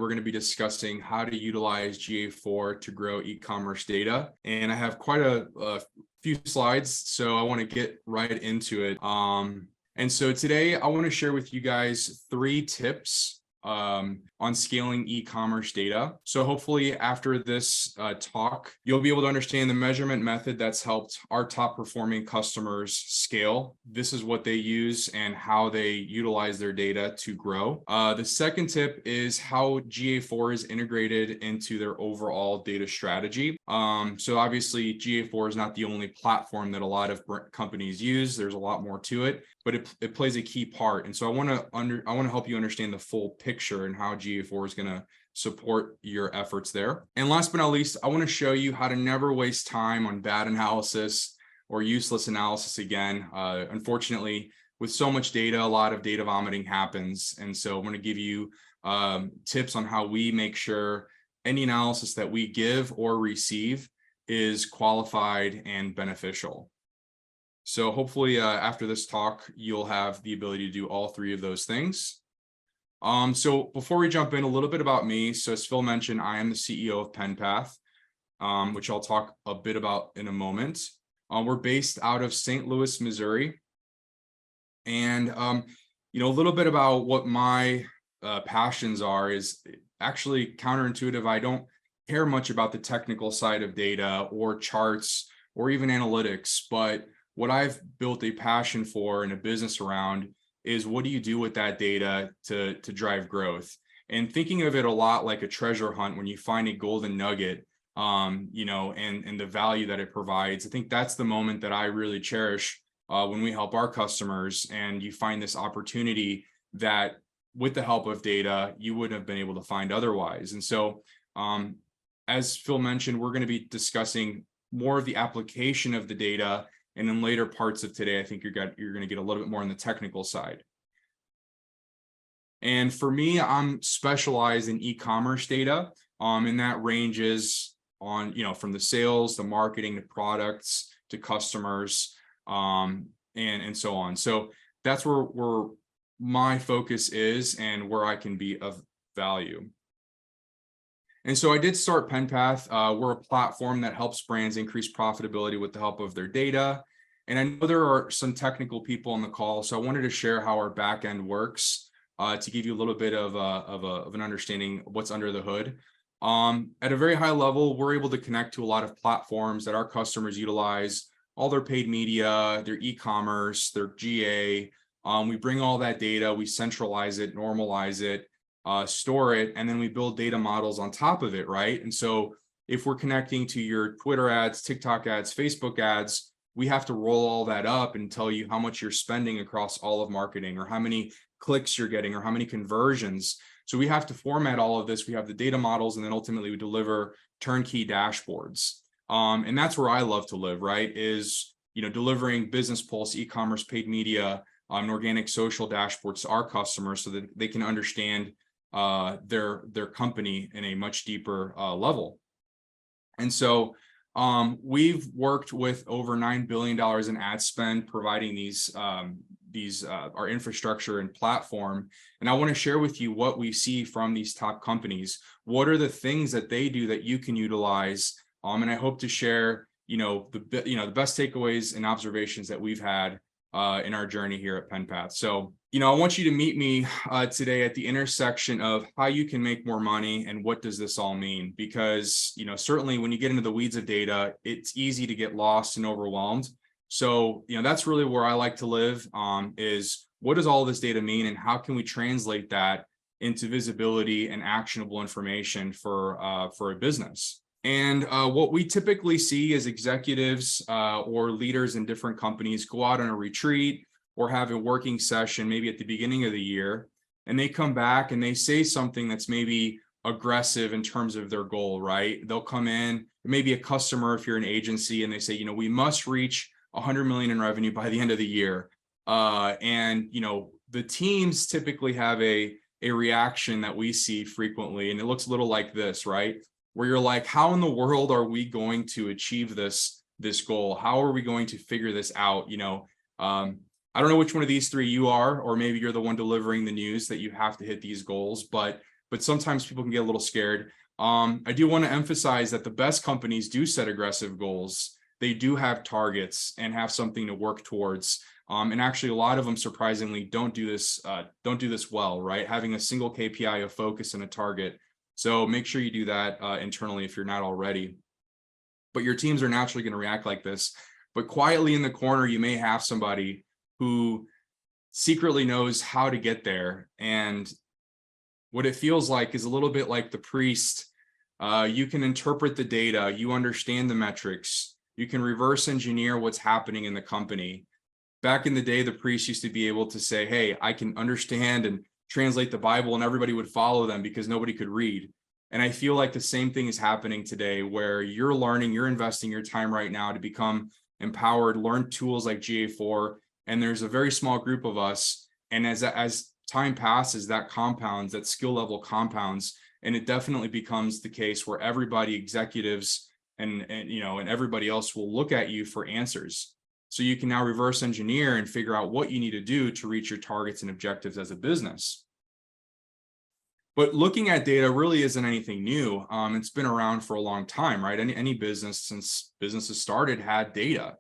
we're going to be discussing how to utilize GA4 to grow e-commerce data. And I have quite a few slides, so I want to get right into it. And so today I want to share with you guys 3 tips on scaling e-commerce data. So hopefully after this talk, you'll be able to understand the measurement method that's helped our top performing customers scale. This is what they use and how they utilize their data to grow. The second tip is how GA4 is integrated into their overall data strategy. So obviously GA4 is not the only platform that a lot of companies use. There's a lot more to it, but it plays a key part. And so I want to help you understand the full picture and how GA4 is going to support your efforts there. And last but not least, I want to show you how to never waste time on bad analysis or useless analysis again. Unfortunately, with so much data, a lot of data vomiting happens. And so I'm going to give you tips on how we make sure any analysis that we give or receive is qualified and beneficial. So hopefully after this talk, you'll have the ability to do all 3 of those things. So before we jump in, a little bit about me. So as Phil mentioned, I am the CEO of PenPath, which I'll talk a bit about in a moment. We're based out of St. Louis, Missouri. And, a little bit about what my passions are is actually counterintuitive. I don't care much about the technical side of data or charts or even analytics, but what I've built a passion for and a business around is what do you do with that data to drive growth? And thinking of it a lot like a treasure hunt when you find a golden nugget, and the value that it provides. I think that's the moment that I really cherish when we help our customers and you find this opportunity that with the help of data, you wouldn't have been able to find otherwise. And so, as Phil mentioned, we're going to be discussing more of the application of the data. And in later parts of today, I think you're going to get a little bit more on the technical side. And for me, I'm specialized in e-commerce data, and that ranges on, from the sales, the marketing, the products, to customers, and so on. So that's where my focus is and where I can be of value. And so I did start PenPath. We're a platform that helps brands increase profitability with the help of their data. And I know there are some technical people on the call, so I wanted to share how our back end works to give you a little bit of an understanding of what's under the hood. At a very high level, we're able to connect to a lot of platforms that our customers utilize, all their paid media, their e-commerce, their GA. We bring all that data, we centralize it, normalize it, store it, and then we build data models on top of it, right? And so if we're connecting to your Twitter ads, TikTok ads, Facebook ads, we have to roll all that up and tell you how much you're spending across all of marketing or how many clicks you're getting or how many conversions. So we have to format all of this. We have the data models, and then ultimately we deliver turnkey dashboards. And that's where I love to live, right? Is, delivering business pulse, e-commerce, paid media, and organic social dashboards to our customers so that they can understand their company in a much deeper level. And so we've worked with over $9 billion in ad spend, providing these our infrastructure and platform. And I want to share with you what we see from these top companies. What are the things that they do that you can utilize? And I hope to share, the best takeaways and observations that we've had in our journey here at PenPath. So, I want you to meet me today at the intersection of how you can make more money and what does this all mean? Because, certainly when you get into the weeds of data, it's easy to get lost and overwhelmed. So, that's really where I like to live, is what does all this data mean and how can we translate that into visibility and actionable information for a business? And what we typically see is executives or leaders in different companies go out on a retreat or have a working session maybe at the beginning of the year, and they come back and they say something that's maybe aggressive in terms of their goal, right? They'll come in, maybe a customer if you're an agency, and they say, we must reach 100 million in revenue by the end of the year. And the teams typically have a reaction that we see frequently, and it looks a little like this, right? Where you're like, how in the world are we going to achieve this goal? How are we going to figure this out? I don't know which one of these 3 you are, or maybe you're the one delivering the news that you have to hit these goals, but but sometimes people can get a little scared. I do want to emphasize that the best companies do set aggressive goals. They do have targets and have something to work towards. And actually, a lot of them surprisingly don't do this well, right? Having a single KPI of focus and a target. So make sure you do that internally if you're not already. But your teams are naturally going to react like this. But quietly in the corner, you may have somebody who secretly knows how to get there. And what it feels like is a little bit like the priest. You can interpret the data, you understand the metrics, you can reverse engineer what's happening in the company. Back in the day, the priest used to be able to say, hey, I can understand and translate the Bible, and everybody would follow them because nobody could read. And I feel like the same thing is happening today, where you're learning, you're investing your time right now to become empowered, learn tools like GA4. And there's a very small group of us. And as time passes, that compounds, that skill level compounds. And it definitely becomes the case where everybody, executives and everybody else will look at you for answers. So you can now reverse engineer and figure out what you need to do to reach your targets and objectives as a business. But looking at data really isn't anything new. It's been around for a long time, right? Any business since businesses started had data.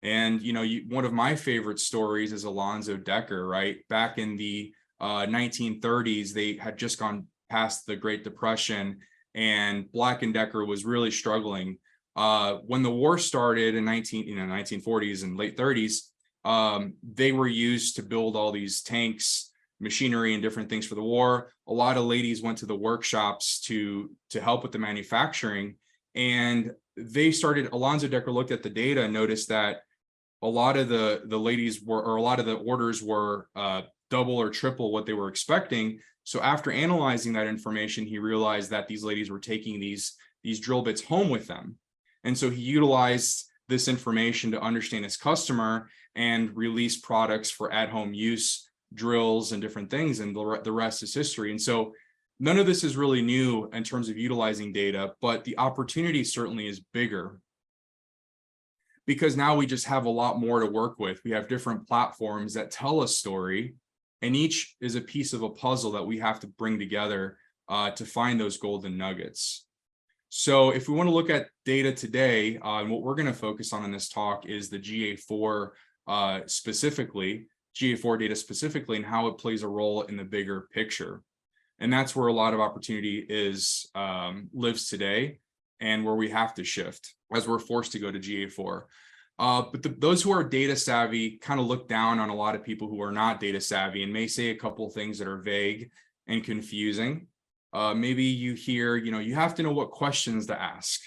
And, one of my favorite stories is Alonzo Decker, right? Back in the 1930s, they had just gone past the Great Depression, and Black & Decker was really struggling. When the war started in 1940s and late 30s, they were used to build all these tanks, machinery, and different things for the war. A lot of ladies went to the workshops to help with the manufacturing, and Alonzo Decker looked at the data and noticed that a lot of the ladies were, or a lot of the orders were double or triple what they were expecting. So after analyzing that information, he realized that these ladies were taking these drill bits home with them. And so he utilized this information to understand his customer and release products for at-home use, drills, and different things. And the rest is history. And so none of this is really new in terms of utilizing data, but the opportunity certainly is bigger, because now we just have a lot more to work with. We have different platforms that tell a story, and each is a piece of a puzzle that we have to bring together to find those golden nuggets. So if we want to look at data today, what we're going to focus on in this talk is the GA4 GA4 data specifically, and how it plays a role in the bigger picture. And that's where a lot of opportunity lives today, and where we have to shift as we're forced to go to GA4. But those who are data savvy kind of look down on a lot of people who are not data savvy and may say a couple of things that are vague and confusing. Maybe you hear, you have to know what questions to ask.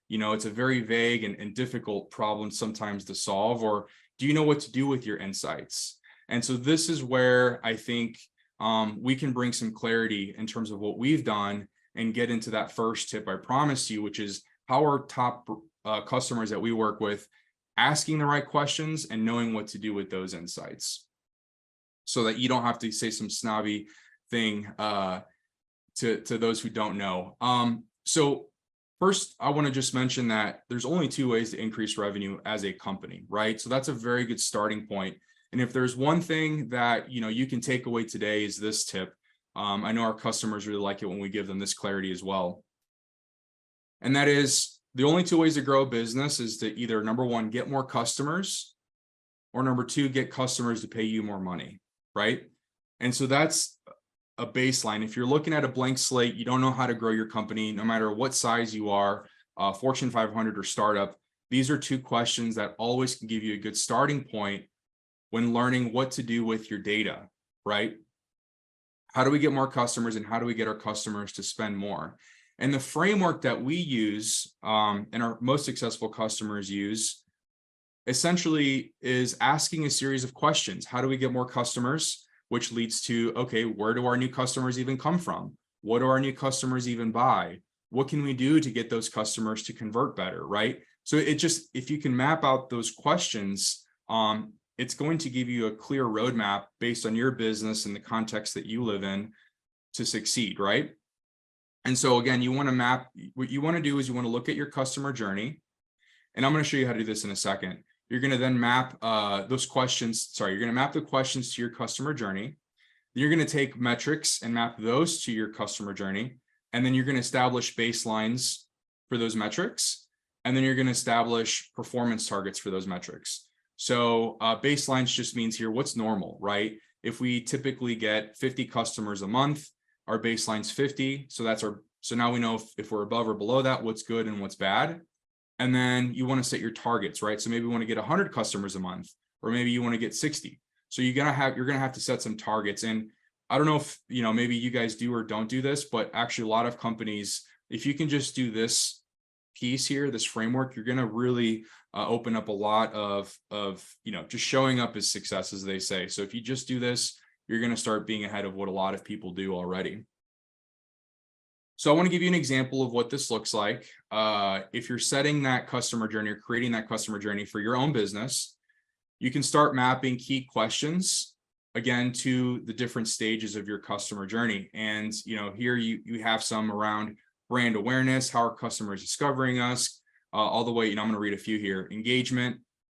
It's a very vague and difficult problem sometimes to solve. Or do you know what to do with your insights? And so this is where I think we can bring some clarity in terms of what we've done and get into that first tip I promised you, which is how our top customers that we work with asking the right questions and knowing what to do with those insights, so that you don't have to say some snobby thing to those who don't know. So first, I want to just mention that there's only two ways to increase revenue as a company, right? So that's a very good starting point. And if there's one thing that you can take away today is this tip. I know our customers really like it when we give them this clarity as well. And that is, the only two ways to grow a business is to either, number one, get more customers, or number two, get customers to pay you more money, right? And so that's a baseline. If you're looking at a blank slate, you don't know how to grow your company, no matter what size you are, Fortune 500 or startup, these are two questions that always can give you a good starting point when learning what to do with your data, right? How do we get more customers, and how do we get our customers to spend more? And the framework that we use and our most successful customers use essentially is asking a series of questions. How do we get more customers? Which leads to, okay, where do our new customers even come from? What do our new customers even buy? What can we do to get those customers to convert better, right? So if you can map out those questions, it's going to give you a clear roadmap based on your business and the context that you live in to succeed, right? And so again, what you want to do is you want to look at your customer journey, and I'm going to show you how to do this in a second. You're going to then map the questions to your customer journey. You're going to take metrics and map those to your customer journey. And then you're going to establish baselines for those metrics. And then you're going to establish performance targets for those metrics. So baselines just means here, what's normal, right? If we typically get 50 customers a month, our baseline's 50. So now we know if we're above or below that, what's good and what's bad. And then you want to set your targets, right? So maybe you want to get 100 customers a month, or maybe you want to get 60. So you're going to have to set some targets. And I don't know if, maybe you guys do or don't do this, but actually a lot of companies, if you can just do this piece here, this framework, you're going to really open up a lot of just showing up as success, as they say. So if you just do this, you're going to start being ahead of what a lot of people do already. So I want to give you an example of what this looks like. If you're setting that customer journey or creating that customer journey for your own business, you can start mapping key questions, again, to the different stages of your customer journey. And, here you have some around brand awareness, how are customers discovering us, all the way, I'm going to read a few here. Engagement,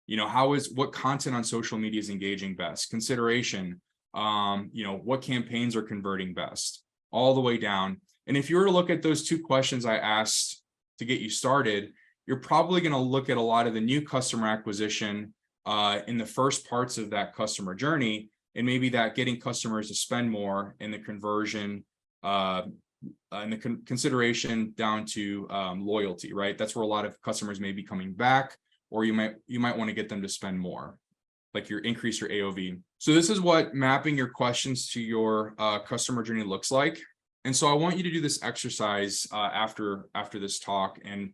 what content on social media is engaging best? Consideration, what campaigns are converting best? All the way down. And if you were to look at those 2 questions I asked to get you started, you're probably going to look at a lot of the new customer acquisition in the first parts of that customer journey, and maybe that getting customers to spend more in the conversion and the consideration down to loyalty, right? That's where a lot of customers may be coming back, or you might want to get them to spend more, like increase your AOV. So this is what mapping your questions to your customer journey looks like. And so I want you to do this exercise after this talk and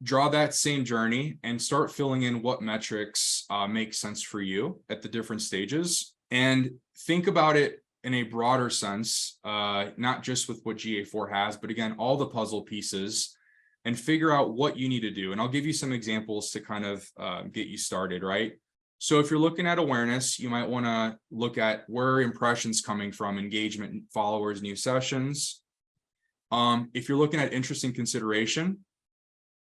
draw that same journey and start filling in what metrics make sense for you at the different stages, and think about it in a broader sense, not just with what GA4 has, but again, all the puzzle pieces, and figure out what you need to do. And I'll give you some examples to kind of get you started, right? So if you're looking at awareness, you might want to look at where are impressions coming from, engagement, followers, new sessions. If you're looking at interest and consideration,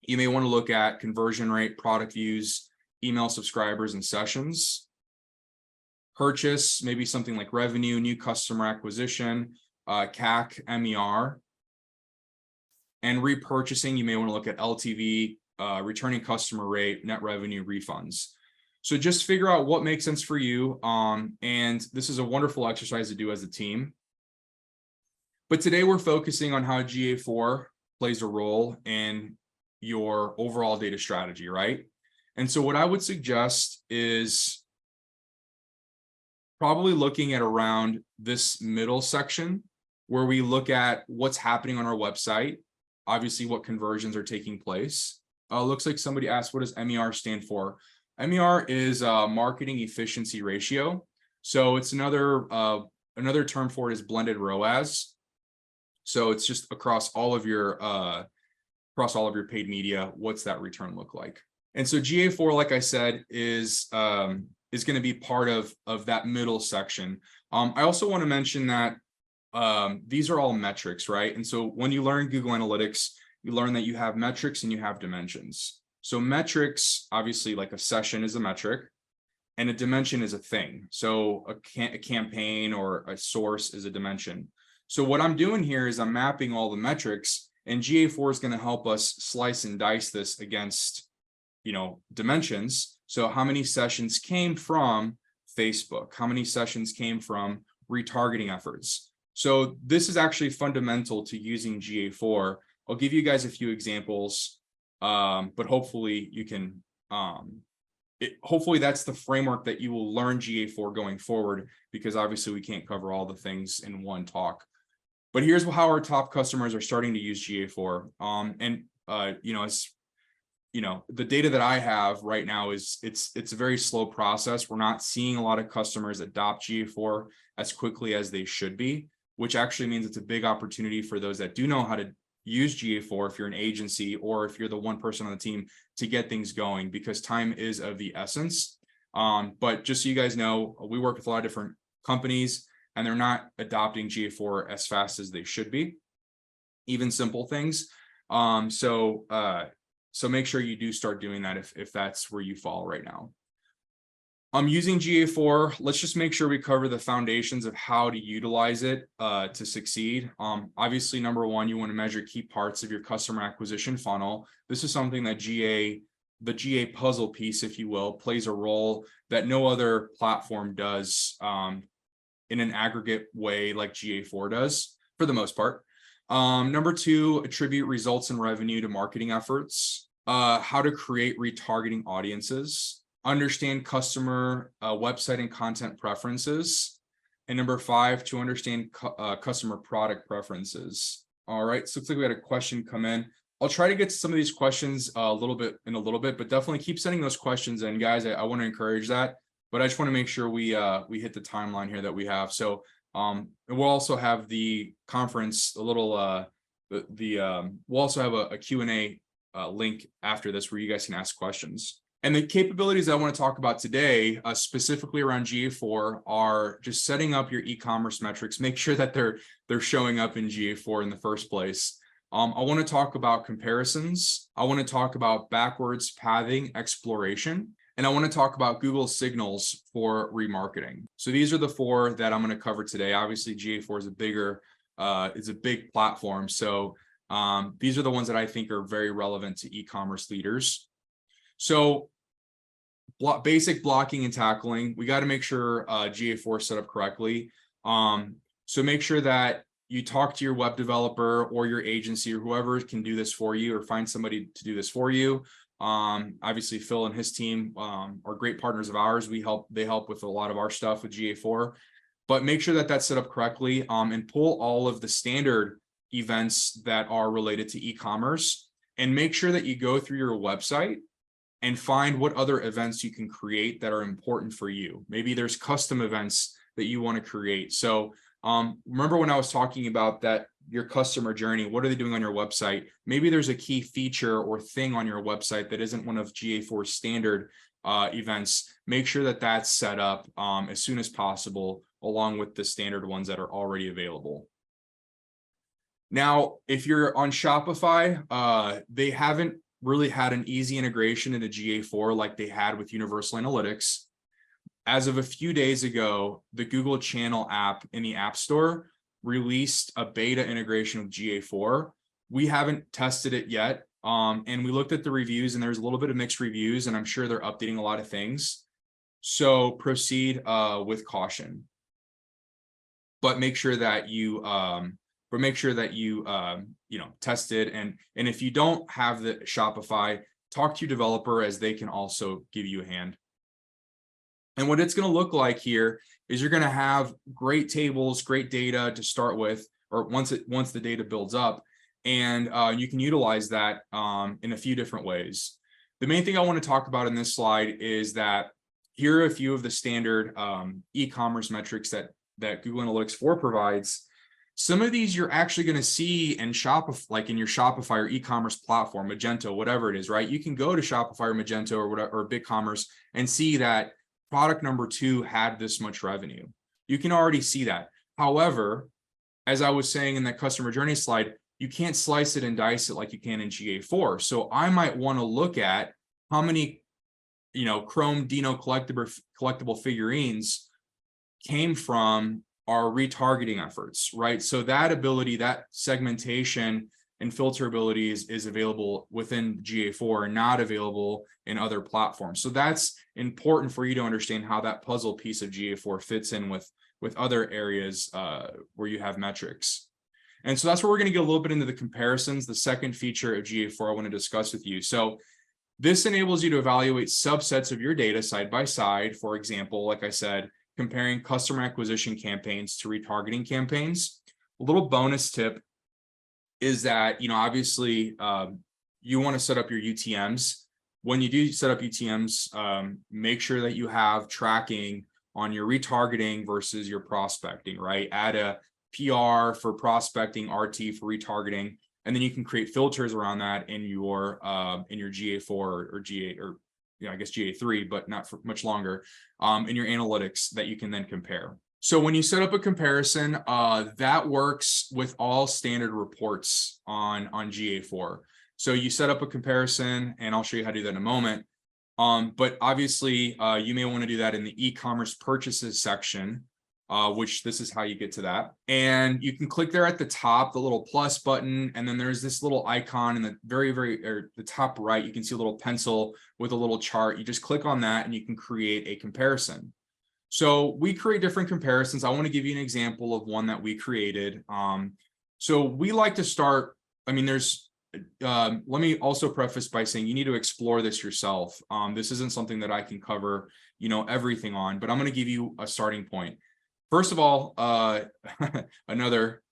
you may want to look at conversion rate, product views, email subscribers, and sessions. Purchase, maybe something like revenue, new customer acquisition, CAC, MER. And repurchasing, you may want to look at LTV, returning customer rate, net revenue, refunds. So just figure out what makes sense for you. And this is a wonderful exercise to do as a team. But today we're focusing on how GA4 plays a role in your overall data strategy, right? And so what I would suggest is probably looking at around this middle section where we look at what's happening on our website, obviously what conversions are taking place. Looks like somebody asked, what does MER stand for? MER is marketing efficiency ratio. So it's another term for it is blended ROAS. So it's just across all of your paid media, what's that return look like? And so GA4, like I said, is going to be part of that middle section. I also want to mention that these are all metrics, right? And so when you learn Google Analytics, you learn that you have metrics and you have dimensions. So metrics, obviously, like a session is a metric, and a dimension is a thing. So a campaign or a source is a dimension. So what I'm doing here is I'm mapping all the metrics, and GA4 is going to help us slice and dice this against, dimensions. So how many sessions came from Facebook? How many sessions came from retargeting efforts? So this is actually fundamental to using GA4. I'll give you guys a few examples. But hopefully you can, hopefully that's the framework that you will learn GA4 going forward, because obviously we can't cover all the things in one talk. But here's how our top customers are starting to use GA4. The data that I have right now is it's a very slow process. We're not seeing a lot of customers adopt GA4 as quickly as they should be, which actually means it's a big opportunity for those that do know how to use GA4 if you're an agency or if you're the one person on the team to get things going, because time is of the essence. But just so you guys know, we work with a lot of different companies and they're not adopting GA4 as fast as they should be, even simple things. So make sure you do start doing that if that's where you fall right now. Using GA4, let's just make sure we cover the foundations of how to utilize it to succeed. Obviously, number one, you want to measure key parts of your customer acquisition funnel. This is something that the GA puzzle piece, if you will, plays a role that no other platform does in an aggregate way like GA4 does, for the most part. Number two, attribute results and revenue to marketing efforts. How to create retargeting audiences. Understand customer website and content preferences. And number five, to understand customer product preferences. All right, so looks like we had a question come in. I'll try to get to some of these questions a little bit, but definitely keep sending those questions in, guys. I want to encourage that, but I just want to make sure we hit the timeline here that we have. So and we'll also have the conference we'll also have a Q&A link after this where you guys can ask questions. And the capabilities I want to talk about today, specifically around GA4, are just setting up your e-commerce metrics. Make sure that they're showing up in GA4 in the first place. I want to talk about comparisons. I want to talk about backwards pathing exploration. And I want to talk about Google Signals for remarketing. So these are the four that I'm going to cover today. Obviously, GA4 is a big platform. So these are the ones that I think are very relevant to e-commerce leaders. So basic blocking and tackling, we got to make sure GA4 is set up correctly. So make sure that you talk to your web developer or your agency or whoever can do this for you, or find somebody to do this for you. Obviously, Phil and his team are great partners of ours. They help with a lot of our stuff with GA4, but make sure that that's set up correctly and pull all of the standard events that are related to e-commerce, and make sure that you go through your website and find what other events you can create that are important for you. Maybe there's custom events that you want to create. So remember when I was talking about that, your customer journey, what are they doing on your website? Maybe there's a key feature or thing on your website that isn't one of GA4's standard events. Make sure that that's set up as soon as possible, along with the standard ones that are already available. Now, if you're on Shopify, they haven't really had an easy integration into GA4 like they had with Universal Analytics. As of a few days ago, the Google Channel app in the App Store released a beta integration with GA4. We haven't tested it yet, and we looked at the reviews, and there's a little bit of mixed reviews, and I'm sure they're updating a lot of things. So proceed with caution, but make sure that you test it. And if you don't have the Shopify, talk to your developer, as they can also give you a hand. And what it's going to look like here is you're going to have great tables, great data to start with, or once the data builds up, and you can utilize that in a few different ways. The main thing I want to talk about in this slide is that here are a few of the standard e-commerce metrics that Google Analytics 4 provides. Some of these you're actually going to see in Shopify, like in your Shopify or e-commerce platform, Magento, whatever it is, right? You can go to Shopify or Magento or whatever, or BigCommerce, and see that product number 2 had this much revenue. You can already see that. However, as I was saying in that customer journey slide, you can't slice it and dice it like you can in GA4. So I might want to look at how many, Chrome Dino collectible figurines came from our retargeting efforts, right? So that ability, that segmentation and filterability is available within GA4 and not available in other platforms. So that's important for you to understand how that puzzle piece of GA4 fits in with other areas where you have metrics. And so that's where we're going to get a little bit into the comparisons, the second feature of GA4 I want to discuss with you. So this enables you to evaluate subsets of your data side by side. For example, like I said, comparing customer acquisition campaigns to retargeting campaigns. A little bonus tip is that, obviously you want to set up your UTMs. When you do set up UTMs, make sure that you have tracking on your retargeting versus your prospecting, right? Add a PR for prospecting, RT for retargeting, and then you can create filters around that in your GA4 or GA, or I guess GA3, but not for much longer, in your analytics that you can then compare. So when you set up a comparison, that works with all standard reports on GA4. So you set up a comparison, and I'll show you how to do that in a moment. But obviously, you may want to do that in the e-commerce purchases section, which this is how you get to that. And you can click there at the top, the little plus button, and then there's this little icon in the the top right. You can see a little pencil with a little chart. You just click on that and you can create a comparison. So we create different comparisons. I want to give you an example of one that we created. So we like to start, I mean, let me also preface by saying you need to explore this yourself. This isn't something that I can cover, everything on, but I'm going to give you a starting point. First of all, another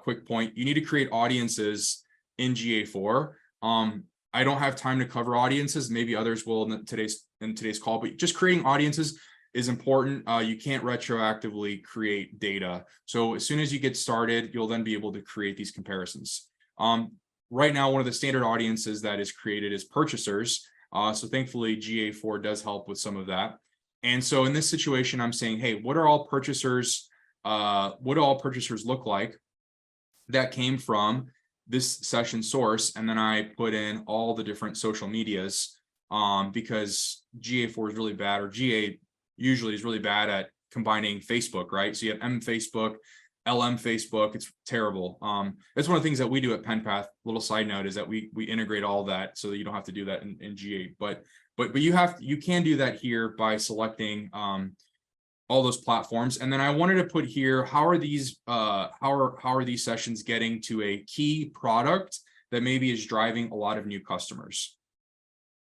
quick point, you need to create audiences in GA4. I don't have time to cover audiences. Maybe others will in today's call, but just creating audiences is important. You can't retroactively create data. So as soon as you get started, you'll then be able to create these comparisons. Right now, one of the standard audiences that is created is purchasers. So thankfully, GA4 does help with some of that. And so in this situation, I'm saying, hey, what do all purchasers look like that came from this session source? And then I put in all the different social medias because GA4 is really bad, or GA usually is really bad at combining Facebook, right? So you have M Facebook, LM Facebook, it's terrible. That's one of the things that we do at PenPath. Little side note is that we integrate all that so that you don't have to do that in GA. But you can do that here by selecting all those platforms. And then I wanted to put here, how are these sessions getting to a key product that maybe is driving a lot of new customers?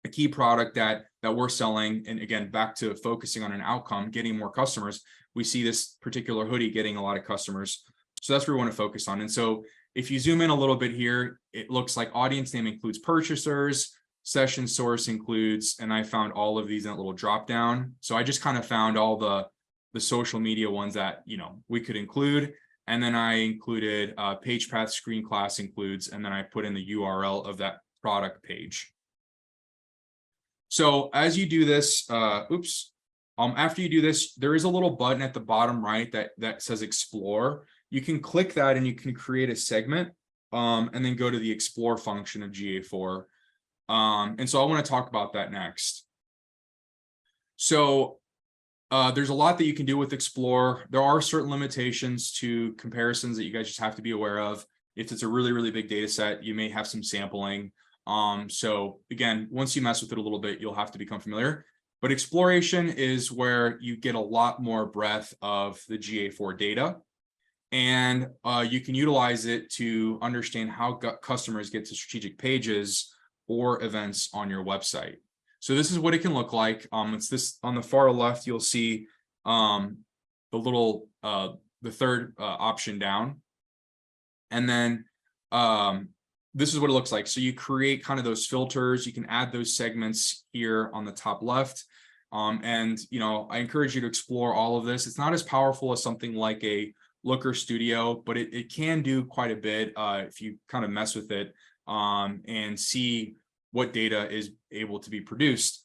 A key product that we're selling, and again, back to focusing on an outcome, getting more customers. We see this particular hoodie getting a lot of customers. So that's what we want to focus on. And so if you zoom in a little bit here, it looks like audience name includes purchasers, session source includes, and I found all of these in a little drop down. So I just kind of found all the social media ones that, we could include. And then I included page path screen class includes, and then I put in the URL of that product page. So as you do this, after you do this, there is a little button at the bottom right that says explore. You can click that and you can create a segment and then go to the explore function of GA4. And so I want to talk about that next. So there's a lot that you can do with explore. There are certain limitations to comparisons that you guys just have to be aware of. If it's a really, really big data set, you may have some sampling. So again, once you mess with it a little bit, you'll have to become familiar. But exploration is where you get a lot more breadth of the GA4 data. And you can utilize it to understand how customers get to strategic pages or events on your website. So this is what it can look like. It's this on the far left, you'll see the third option down. And then this is what it looks like. So you create kind of those filters. You can add those segments here on the top left. And I encourage you to explore all of this. It's not as powerful as something like a Looker Studio, but it can do quite a bit if you kind of mess with it and see what data is able to be produced.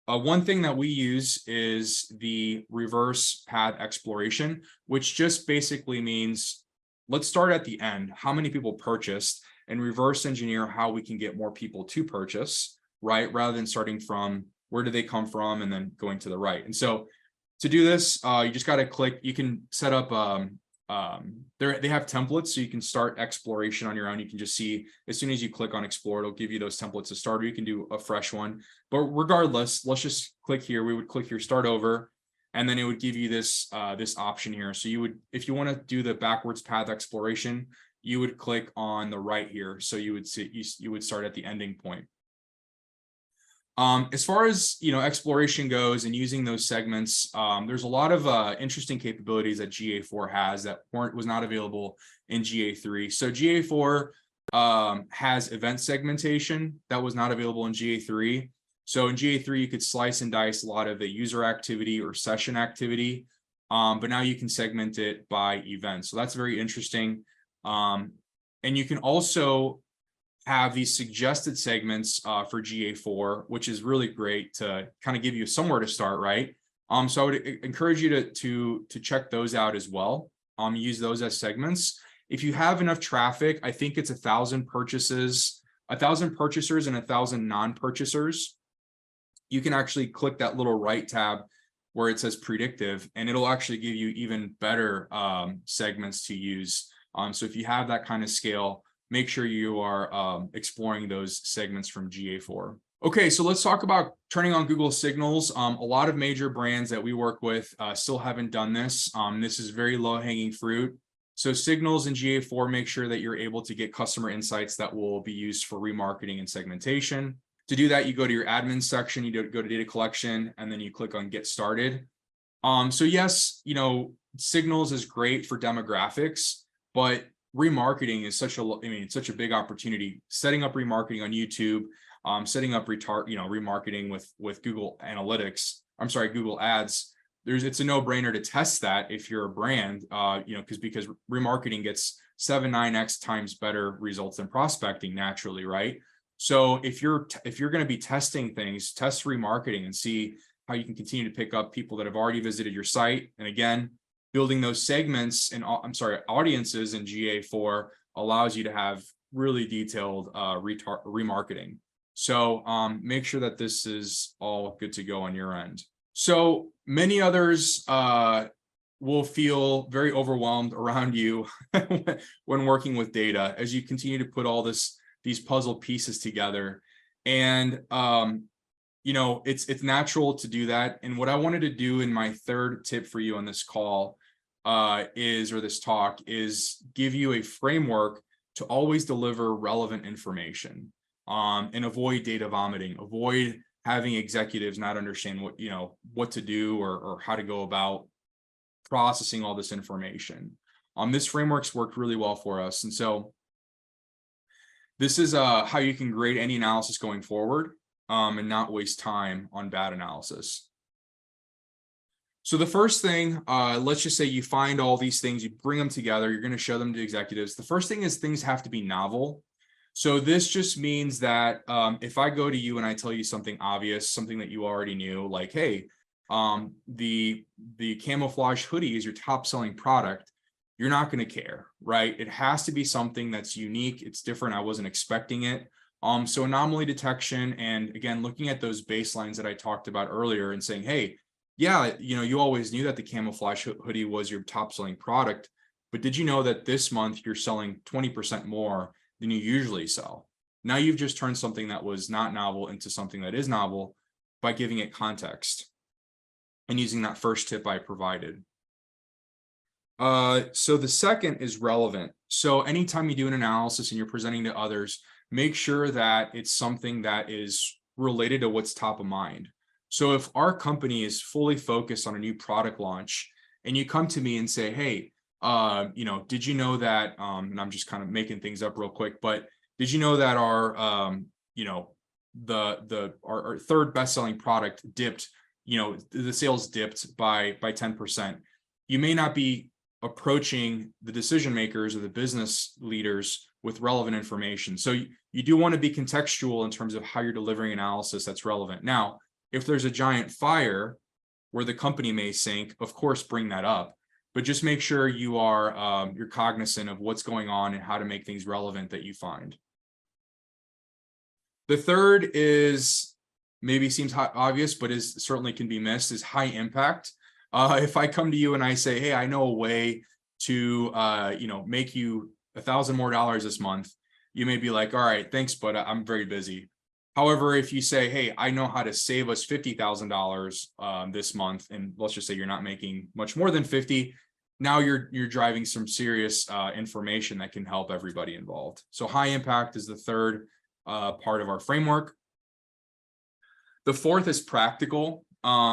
One thing that we use is the reverse path exploration, which just basically means, let's start at the end. How many people purchased, and reverse engineer how we can get more people to purchase, right? Rather than starting from where do they come from and then going to the right. And so to do this, you just got to click, you can set up, they have templates, so you can start exploration on your own. You can just see, as soon as you click on explore, it'll give you those templates to start, or you can do a fresh one. But regardless, let's just click here. We would click here, start over, and then it would give you this, this option here. So you would, if you want to do the backwards path exploration, you would click on the right here. So you would see, you would start at the ending point. As far as exploration goes and using those segments, there's a lot of interesting capabilities that GA4 has that was not available in GA3. So GA4 has event segmentation that was not available in GA3. So in GA3, you could slice and dice a lot of the user activity or session activity, but now you can segment it by event. So that's very interesting. And you can also have these suggested segments for GA4, which is really great to kind of give you somewhere to start, right? So I would encourage you to check those out as well. Use those as segments. If you have enough traffic, I think it's 1,000 purchases, 1,000 purchasers and 1,000 non-purchasers. you can actually click that little right tab where it says predictive, and it'll actually give you even better segments to use. So if you have that kind of scale, make sure you are exploring those segments from GA4. Okay, so let's talk about turning on Google Signals. A lot of major brands that we work with still haven't done this. This is very low-hanging fruit. So Signals in GA4 make sure that you're able to get customer insights that will be used for remarketing and segmentation. To do that, you go to your admin section, you go to data collection, and then you click on get started. So yes, Signals is great for demographics, but remarketing is such a big opportunity. Setting up remarketing on YouTube, setting up remarketing with Google Analytics, Google Ads. It's a no-brainer to test that if you're a brand, because remarketing gets 7-9x times better results than prospecting naturally, right? So if you're going to be testing things, test remarketing and see how you can continue to pick up people that have already visited your site. And again, building those segments and audiences in GA4 allows you to have really detailed remarketing. So make sure that this is all good to go on your end. So many others will feel very overwhelmed around you when working with data as you continue to put all these puzzle pieces together. And it's natural to do that. And what I wanted to do in my third tip for you on this call this talk is give you a framework to always deliver relevant information, and avoid data vomiting, avoid having executives not understand what to do or how to go about processing all this information. This framework's worked really well for us. And so this is how you can grade any analysis going forward, and not waste time on bad analysis. So the first thing, let's just say you find all these things, you bring them together, you're going to show them to executives. The first thing is things have to be novel. So this just means that if I go to you and I tell you something obvious, something that you already knew, like, hey, the camouflage hoodie is your top selling product, you're not going to care, right? It has to be something that's unique. It's different. I wasn't expecting it. So anomaly detection, and again, looking at those baselines that I talked about earlier and saying, hey, yeah, you always knew that the camouflage hoodie was your top selling product, but did you know that this month you're selling 20% more than you usually sell? Now you've just turned something that was not novel into something that is novel by giving it context and using that first tip I provided. So the second is relevant. So anytime you do an analysis and you're presenting to others, make sure that it's something that is related to what's top of mind. So if our company is fully focused on a new product launch and you come to me and say, hey, did you know that, and I'm just kind of making things up real quick, but did you know that our, our third best-selling product dipped, the sales dipped by 10%. You may not be approaching the decision makers or the business leaders with relevant information. So you do want to be contextual in terms of how you're delivering analysis that's relevant. Now, if there's a giant fire where the company may sink, of course, bring that up, but just make sure you're cognizant of what's going on and how to make things relevant that you find. The third is, maybe seems obvious, but certainly can be missed, is high impact. If I come to you and I say, hey, I know a way to, make you $1,000 more this month, you may be like, all right, thanks, but I'm very busy. However, if you say, hey, I know how to save us $50,000 this month, and let's just say you're not making much more than 50, now you're driving some serious information that can help everybody involved. So high impact is the third part of our framework. The fourth is practical.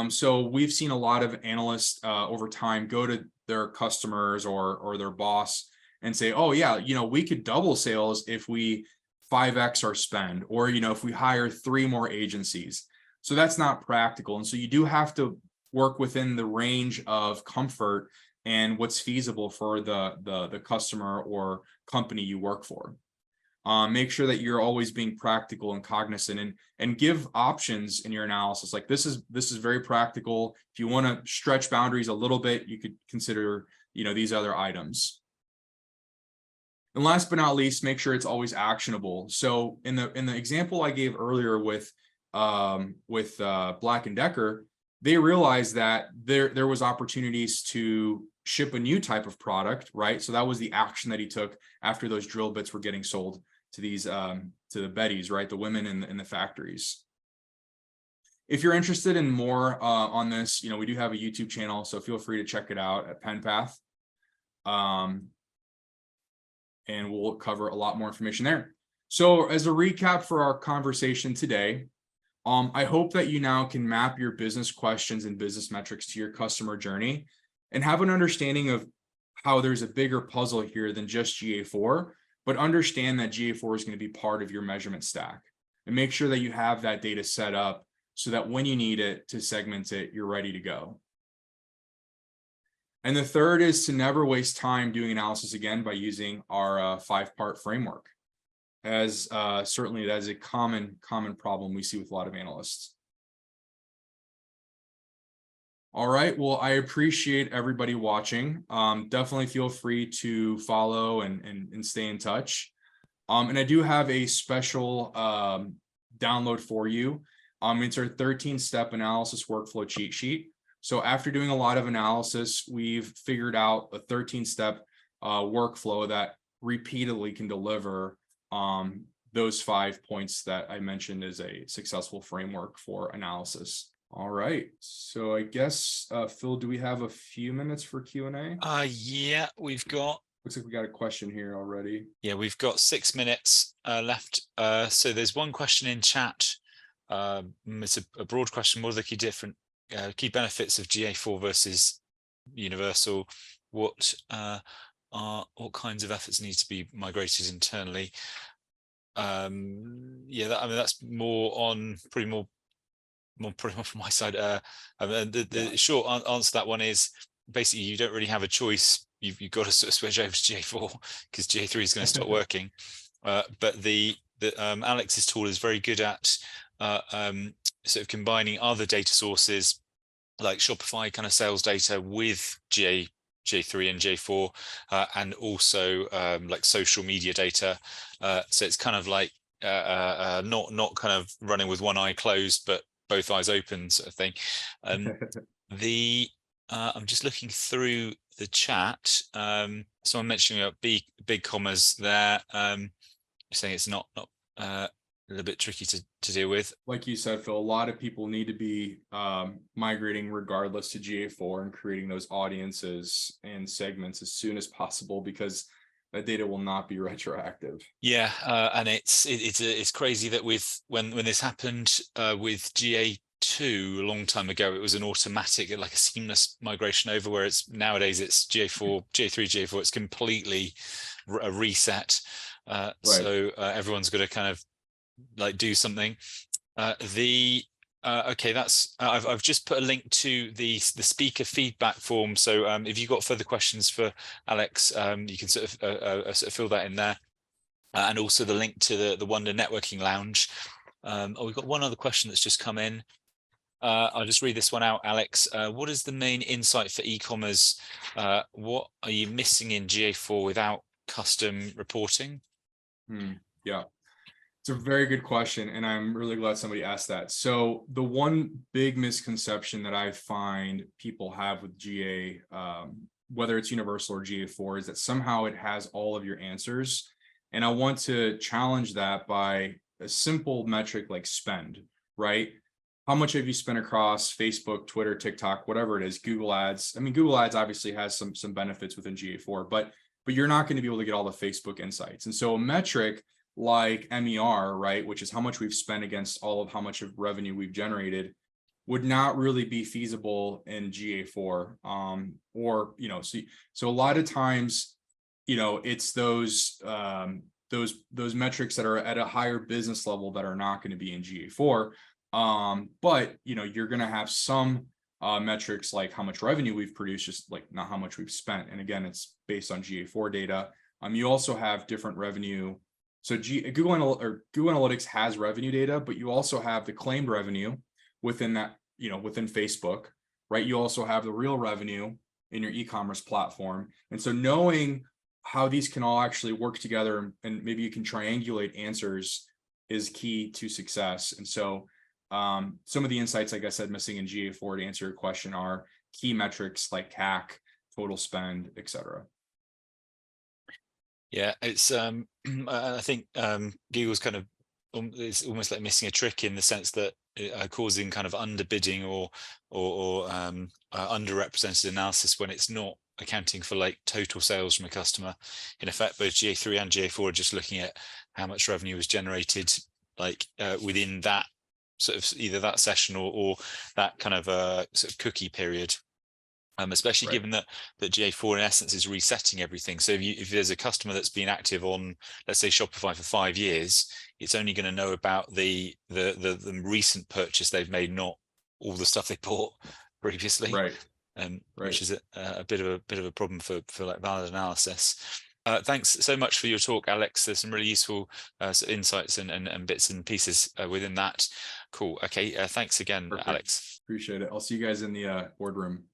So we've seen a lot of analysts over time go to their customers or their boss and say, oh yeah, we could double sales if we 5x our spend, or if we hire 3 more agencies. So that's not practical. And so you do have to work within the range of comfort and what's feasible for the customer or company you work for. Make sure that you're always being practical and cognizant, and give options in your analysis. Like this is very practical. If you want to stretch boundaries a little bit, you could consider these other items. And last but not least, make sure it's always actionable. So in the example I gave earlier with with Black & Decker, they realized that there was opportunities to ship a new type of product, right? So that was the action that he took after those drill bits were getting sold to these to the Bettys, right? The women in the factories. If you're interested in more on this, we do have a YouTube channel, so feel free to check it out at PenPath. And we'll cover a lot more information there. So as a recap for our conversation today, I hope that you now can map your business questions and business metrics to your customer journey and have an understanding of how there's a bigger puzzle here than just GA4, but understand that GA4 is going to be part of your measurement stack, and make sure that you have that data set up so that when you need it to segment it, you're ready to go. And the third is to never waste time doing analysis again by using our 5-part framework, as certainly that is a common problem we see with a lot of analysts. All right, well, I appreciate everybody watching. Definitely feel free to follow and stay in touch. And I do have a special download for you. It's our 13-step analysis workflow cheat sheet. So after doing a lot of analysis, we've figured out a 13-step workflow that repeatedly can deliver those 5 points that I mentioned as a successful framework for analysis. All right, so I guess, Phil, do we have a few minutes for Q&A? Yeah, we've got... Looks like we got a question here already. Yeah, we've got 6 minutes left. So there's one question in chat. It's a broad question. What are the key benefits of GA4 versus Universal? What kinds of efforts need to be migrated internally? Yeah, that's more on pretty much from my side. The short answer to that one is basically you don't really have a choice. You've got to sort of switch over to GA4 because GA3 is going to stop working. But the Alex's tool is very good at sort of combining other data sources like Shopify kind of sales data with GA3 and GA4, and also like social media data. So it's kind of like not kind of running with one eye closed, but both eyes open sort of thing. I'm just looking through the chat. Someone mentioning about big commas there, saying it's not a little bit tricky to deal with. Like you said, Phil, a lot of people need to be migrating regardless to GA4 and creating those audiences and segments as soon as possible, because that data will not be retroactive. Yeah, and it's crazy that when this happened with GA2 a long time ago, it was an automatic, like a seamless migration over, where nowadays it's GA4, GA3, GA4. It's completely a reset. Right. So everyone's got to kind of like do something. Okay, that's I've just put a link to the speaker feedback form. So if you've got further questions for Alex, you can sort of fill that in there, and also the link to the Wonder Networking Lounge. We've got one other question that's just come in. I'll just read this one out, Alex. What is the main insight for e-commerce? What are you missing in GA4 without custom reporting? Yeah. It's a very good question, and I'm really glad somebody asked that. So the one big misconception that I find people have with GA, whether it's Universal or GA4, is that somehow it has all of your answers. And I want to challenge that by a simple metric like spend, right? How much have you spent across Facebook, Twitter, TikTok, whatever it is, Google Ads? I mean, Google Ads obviously has some benefits within GA4, but you're not going to be able to get all the Facebook insights. And so a metric like MER, right, which is how much we've spent against all of how much of revenue we've generated, would not really be feasible in GA4. Or, so a lot of times, it's those metrics that are at a higher business level that are not going to be in GA4. But, you're going to have some metrics like how much revenue we've produced, just like not how much we've spent. And again, it's based on GA4 data. You also have different revenue. So Google Analytics has revenue data, but you also have the claimed revenue within that, within Facebook, right? You also have the real revenue in your e-commerce platform. And so knowing how these can all actually work together, and maybe you can triangulate answers, is key to success. And so Some of the insights, like I said, missing in GA4 to answer your question are key metrics like CAC, total spend, etc. Yeah, it's I think Google's kind of it's almost like missing a trick in the sense that causing kind of underbidding or underrepresented analysis when it's not accounting for like total sales from a customer. In effect, both GA3 and GA4 are just looking at how much revenue was generated like within that sort of either that session or that kind of sort of cookie period. Especially Right. given that GA4 in essence is resetting everything. So if there's a customer that's been active on, let's say, Shopify for 5 years, it's only going to know about the recent purchase they've made, not all the stuff they bought previously. Right. Which is a bit of a problem for like valid analysis. Thanks so much for your talk, Alex. There's some really useful sort of insights and bits and pieces within that. Cool. Okay. Thanks again, Perfect. Alex. Appreciate it. I'll see you guys in the boardroom.